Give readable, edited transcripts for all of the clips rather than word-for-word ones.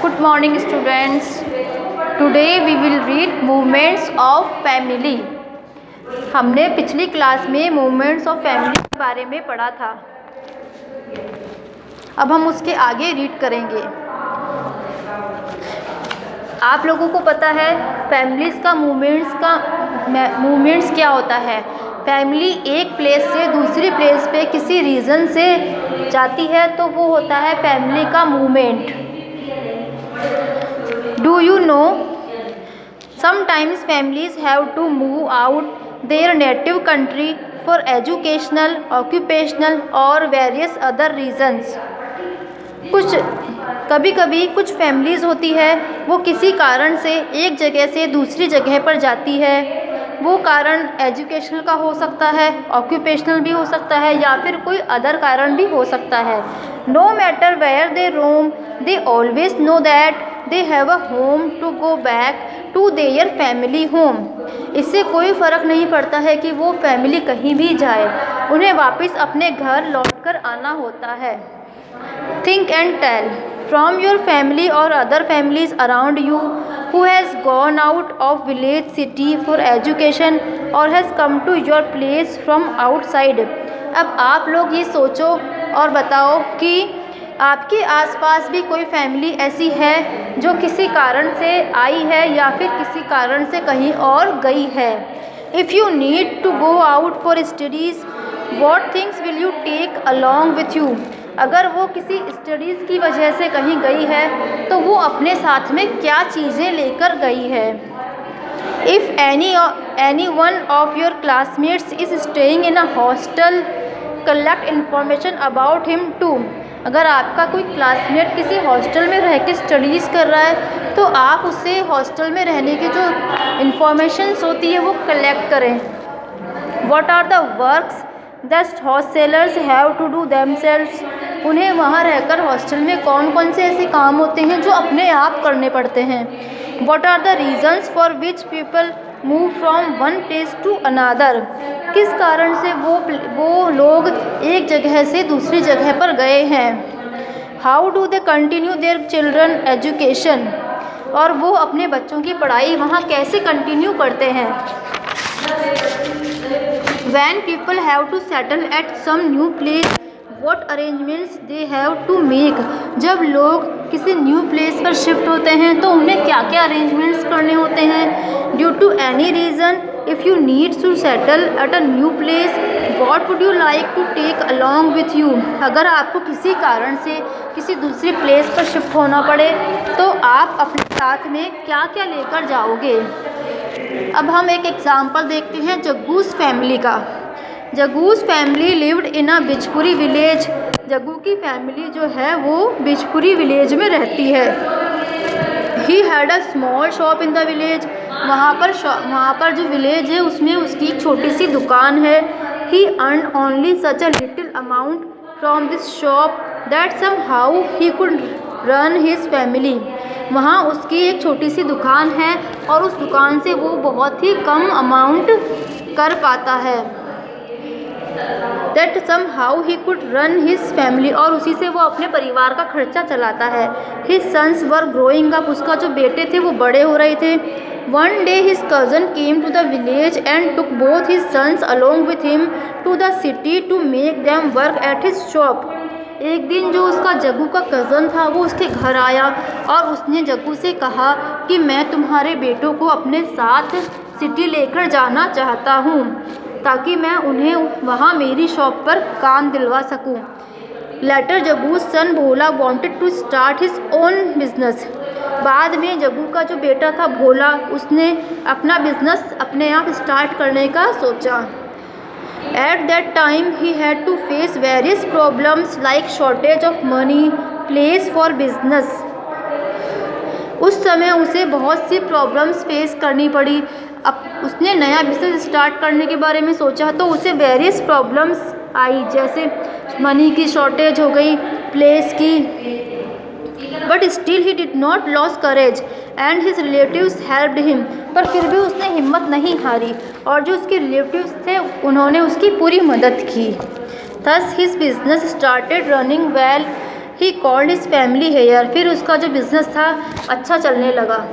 Good morning students. Today we will read movements of family. हमने पिछली class में movements of family के बारे में पढ़ा था। अब हम उसके आगे रीड करेंगे। आप लोगों को पता है फैमिलीज़ का मूवमेंट्स क्या होता है। फैमिली एक प्लेस से दूसरी प्लेस पे किसी रीज़न से जाती है तो वो होता है फैमिली का movement. Do you know sometimes families have to move out their native country for educational, occupational और वेरियस अदर रीजन्स। कभी कभी कुछ फैमिलीज़ होती है वो किसी कारण से एक जगह से दूसरी जगह पर जाती है। वो कारण एजुकेशनल का हो सकता है, ऑक्यूपेशनल भी हो सकता है या फिर कोई अदर कारण भी हो सकता है। No matter where they roam they always know that they have a home to go back to their family home. इससे कोई फ़र्क नहीं पड़ता है कि वो फैमिली कहीं भी जाए, उन्हें वापस अपने घर लौटकर आना होता है। Think and tell from your family or other families around you who has gone out of village city for education or has come to your place from outside। अब आप लोग ये सोचो और बताओ कि आपके आसपास भी कोई फैमिली ऐसी है जो किसी कारण से आई है या फिर किसी कारण से कहीं और गई है। If you need to go out for studies, what things will you take along with you? अगर वो किसी स्टडीज़ की वजह से कहीं गई है तो वो अपने साथ में क्या चीज़ें लेकर गई है। If any one of your classmates is staying in a hostel, collect information about him too. अगर आपका कोई क्लासमेट किसी हॉस्टल में रह के स्टडीज़ कर रहा है तो आप उससे हॉस्टल में रहने की जो इन्फॉर्मेशंस होती है वो कलेक्ट करें। What are the works that hostellers have to do themselves. उन्हें वहाँ रहकर हॉस्टल में कौन कौन से ऐसे काम होते हैं जो अपने आप करने पड़ते हैं। What are the reasons for which people move from one place to another. किस कारण से वो लोग एक जगह से दूसरी जगह पर गए हैं। How do they continue their children education. और वो अपने बच्चों की पढ़ाई वहाँ कैसे कंटिन्यू करते हैं। When people have to settle at some new place, what arrangements they have to make। जब लोग किसी न्यू प्लेस पर शिफ्ट होते हैं तो उन्हें क्या क्या अरेंजमेंट्स करने होते हैं। Due to any reason if you need to settle at a new place, what would you like to take along with you. अगर आपको किसी कारण से किसी दूसरी प्लेस पर शिफ्ट होना पड़े तो आप अपने साथ में क्या क्या लेकर जाओगे। अब हम एक एग्ज़ाम्पल देखते हैं जग्गूस फैमिली का। Jaggu's family lived in a Bijpuri village. Jaggu की फैमिली जो है वो बिजपुरी विलेज में रहती है। He had a small shop in the village. वहाँ पर जो विलेज है उसमें उसकी एक छोटी सी दुकान है। He earn only such a little amount from this shop that somehow he could run his family. वहाँ उसकी एक छोटी सी दुकान है और उस दुकान से वो बहुत ही कम अमाउंट कर पाता है। That somehow he could run his family. और उसी से वो अपने परिवार का खर्चा चलाता है। His sons were growing up. उसका जो बेटे थे वो बड़े हो रहे थे। One day his cousin came to the village and took both his sons along with him to the city to make them work at his shop. एक दिन जो उसका जग्गू का कज़न था वो उसके घर आया और उसने जग्गू से कहा कि मैं तुम्हारे बेटों को अपने साथ सिटी लेकर जाना चाहता हूँ ताकि मैं उन्हें वहाँ मेरी शॉप पर काम दिलवा सकूँ। Later Jaggu's son Bhola wanted to start his own business. बाद में जग्गू का जो बेटा था भोला उसने अपना बिजनेस अपने आप स्टार्ट करने का सोचा। At that time he had to face various problems like shortage of money, place for business। उस समय उसे बहुत सी प्रॉब्लम्स फेस करनी पड़ी। अब उसने नया बिजनेस स्टार्ट करने के बारे में सोचा तो उसे वेरियस प्रॉब्लम्स आई, जैसे मनी की शॉर्टेज हो गई, प्लेस की। But still he did not loss courage and his relatives helped him. पर फिर भी उसने हिम्मत नहीं हारी और जो उसके रिलेटिव्स थे उन्होंने उसकी पूरी मदद की। Thus his business started running well he called his family here, फिर उसका जो बिज़नेस था अच्छा चलने लगा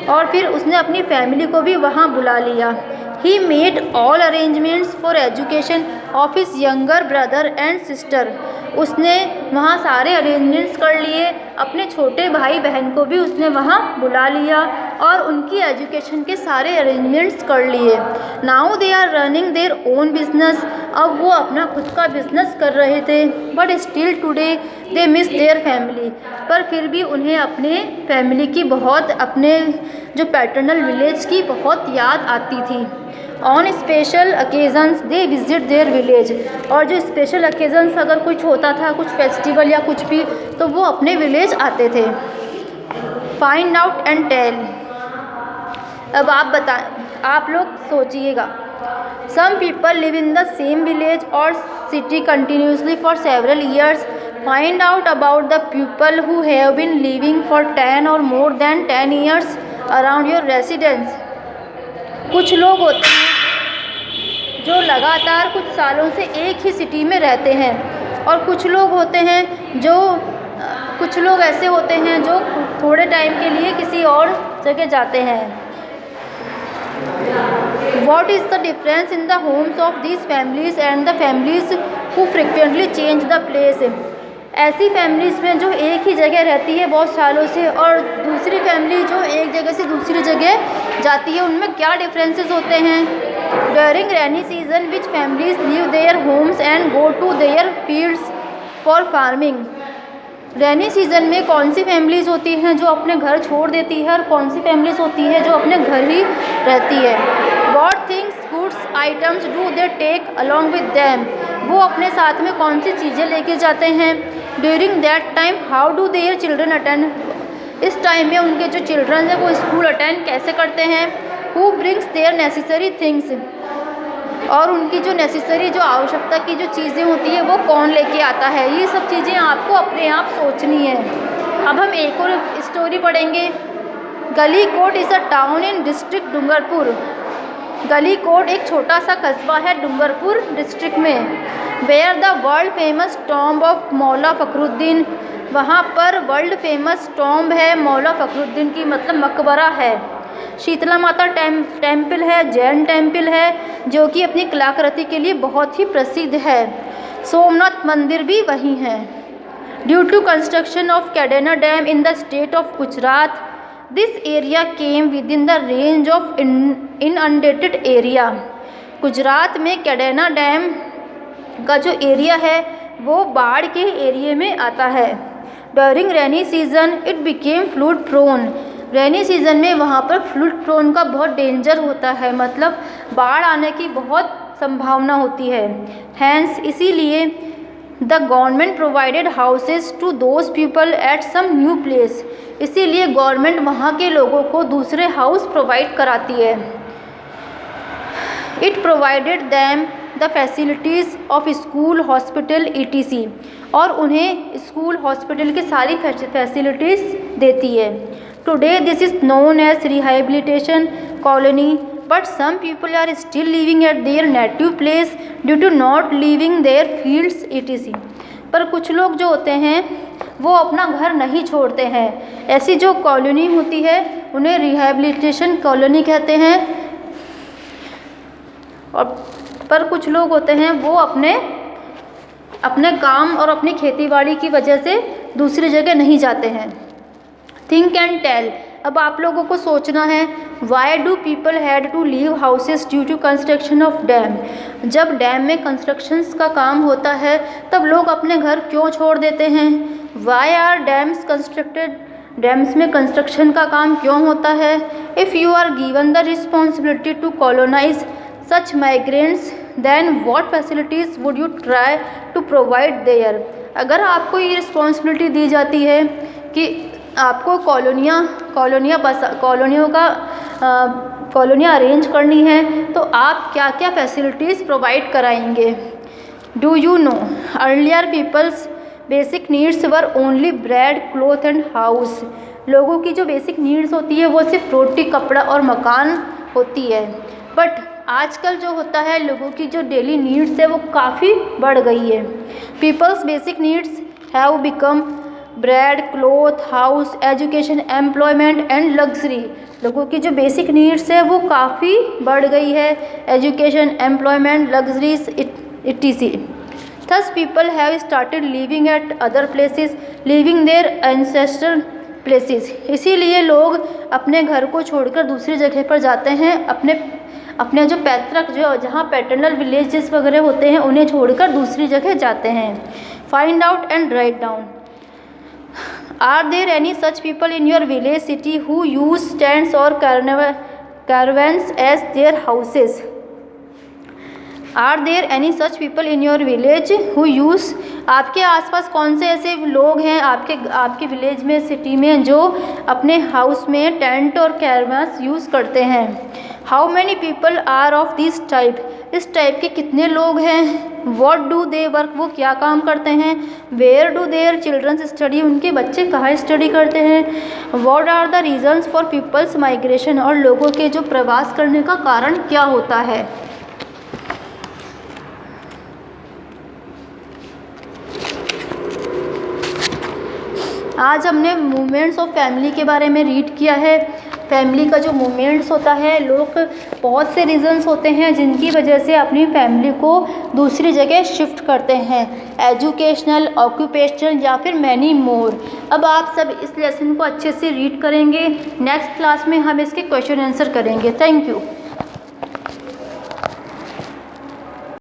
और फिर उसने अपनी फैमिली को भी वहाँ बुला लिया। He made all arrangements for education of his younger brother and sister, उसने वहाँ सारे अरेंजमेंट्स कर लिए, अपने छोटे भाई बहन को भी उसने वहाँ बुला लिया और उनकी एजुकेशन के सारे अरेंजमेंट्स कर लिए। Now they are running their own business, अब वो अपना खुद का बिजनेस कर रहे थे। But still today they miss their family, पर फिर भी उन्हें अपने फैमिली की बहुत, अपने जो पैटर्नल विलेज की बहुत याद आती थी। On special occasions they visit their village, और जो स्पेशल ओकेजन्स अगर कुछ होता था, कुछ फेस्टिवल या कुछ भी, तो वो अपने विलेज आते थे। फाइंड आउट एंड टेल, अब आप लोग सोचिएगा। Some people live in the same village और city continuously for several years. Find out about the people who have been living for 10 और more than 10 years around your residence. कुछ लोग होते हैं जो लगातार कुछ सालों से एक ही सिटी में रहते हैं, और कुछ लोग होते हैं जो कुछ लोग ऐसे होते हैं जो थोड़े टाइम के लिए किसी और जगह जाते हैं। What is the difference in the homes of these families and the families who frequently change the place? ऐसी फैमिलीज़ में जो एक ही जगह रहती है बहुत सालों से, और दूसरी फैमिली जो एक जगह से दूसरी जगह जाती है, उनमें क्या डिफरेंसेस होते हैं? During rainy season which families leave their homes and go to their fields for farming. Rainy season में कौन सी फैमिलीज़ होती हैं जो अपने घर छोड़ देती है, और कौन सी फैमिलीज़ होती है जो अपने घर ही रहती है? What things goods items do they take along with them, वो अपने साथ में कौन सी चीज़ें लेके जाते हैं? During that time how do their children attend, इस टाइम में उनके जो चिल्ड्रन हैं वो स्कूल अटेंड कैसे करते हैं? Who brings their necessary things, और उनकी जो नेसेसरी, जो आवश्यकता की जो चीज़ें होती है वो कौन लेके आता है? ये सब चीज़ें आपको अपने आप सोचनी है। अब हम एक और स्टोरी पढ़ेंगे। Galiakot is a town in district Dungarpur. Galiakot एक छोटा सा कस्बा है डूंगरपुर डिस्ट्रिक्ट में। Where the world famous tomb of Maula Fakhruddin, वहाँ पर वर्ल्ड फेमस टॉम्ब है मौला फ़खरुद्दीन की, मतलब मकबरा है। शीतला माता टेम्पल है, जैन टेम्पल है जो कि अपनी कलाकृति के लिए बहुत ही प्रसिद्ध है। सोमनाथ मंदिर भी वहीं है। Due to construction of Kadana dam in the state of Gujarat, this area came within the range of inundated area. Gujarat में कैडेना डैम का जो एरिया है वो बाढ़ के एरिए में आता है। During rainy season it became flood prone, rainy season में वहाँ पर फ्लूड प्रोन का बहुत डेंजर होता है, मतलब बाढ़ आने की बहुत संभावना होती है। हैंस इसीलिए the government provided houses to those people at some new place, इसीलिए गवर्नमेंट वहाँ के लोगों को दूसरे हाउस प्रोवाइड कराती है। It provided them the facilities of school hospital ETC, और उन्हें स्कूल हॉस्पिटल की सारी फैसिलिटीज़ देती है। Today this is known as rehabilitation colony, but some people are still living at their native place due to not living their fields ETC, पर कुछ लोग जो होते हैं वो अपना घर नहीं छोड़ते हैं। ऐसी जो कॉलोनी होती है उन्हें रिहेबिलिटेशन कॉलोनी कहते हैं, और पर कुछ लोग होते हैं वो अपने काम और अपनी खेतीबाड़ी की वजह से दूसरी जगह नहीं जाते हैं। थिंक एंड टेल, अब आप लोगों को सोचना है। Why do people had to leave houses due to construction of dam, जब डैम में कंस्ट्रक्शंस का काम होता है तब लोग अपने घर क्यों छोड़ देते हैं? Why are dams constructed, dams में कंस्ट्रक्शन का काम क्यों होता है? If you are given the responsibility to colonize such migrants, then what facilities would you try to provide there? अगर आपको ये रिस्पॉन्सिबिलिटी दी जाती है कि आपको कॉलोनियाँ अरेंज करनी है, तो आप क्या क्या फैसिलिटीज़ प्रोवाइड कराएंगे? Do you know earlier people's basic needs were only bread cloth and house, लोगों की जो बेसिक नीड्स होती है वो सिर्फ रोटी, कपड़ा और मकान होती है। बट आजकल जो होता है लोगों की जो डेली नीड्स है वो काफ़ी बढ़ गई है। People's basic needs have become bread, cloth, house, education, employment and luxury. लोगों की जो बेसिक नीड्स है वो काफ़ी बढ़ गई है, education, employment, luxuries etc. Thus people have started living at other places, leaving their ancestral places. इसीलिए लोग अपने घर को छोड़कर दूसरी जगह पर जाते हैं, अपने जो पैतृक जो जहाँ पैटर्नल विलेजेस वगैरह होते हैं उन्हें छोड़कर दूसरी जगह जाते हैं। Find out and write down. Are there any such people in your village city who use stands और caravans as their houses? Are there any such people in your village who use, आपके आसपास कौन से ऐसे लोग हैं आपके village में, सिटी में, जो अपने हाउस में टेंट और कैरवांस यूज़ करते हैं? How many people are of this type, इस टाइप के कितने लोग हैं? व्हाट डू दे वर्क, वो क्या काम करते हैं? Where do their childrens study, उनके बच्चे कहाँ स्टडी करते हैं? What are the reasons for people's migration, और लोगों के जो प्रवास करने का कारण क्या होता है? आज हमने मूवमेंट्स ऑफ फैमिली के बारे में रीड किया है। फैमिली का जो मूवमेंट्स होता है, लोग बहुत से रीज़न्स होते हैं जिनकी वजह से अपनी फैमिली को दूसरी जगह शिफ्ट करते हैं, एजुकेशनल, ऑक्यूपेशनल या फिर मैनी मोर। अब आप सब इस लेसन को अच्छे से रीड करेंगे, नेक्स्ट क्लास में हम इसके क्वेश्चन आंसर करेंगे। Thank you.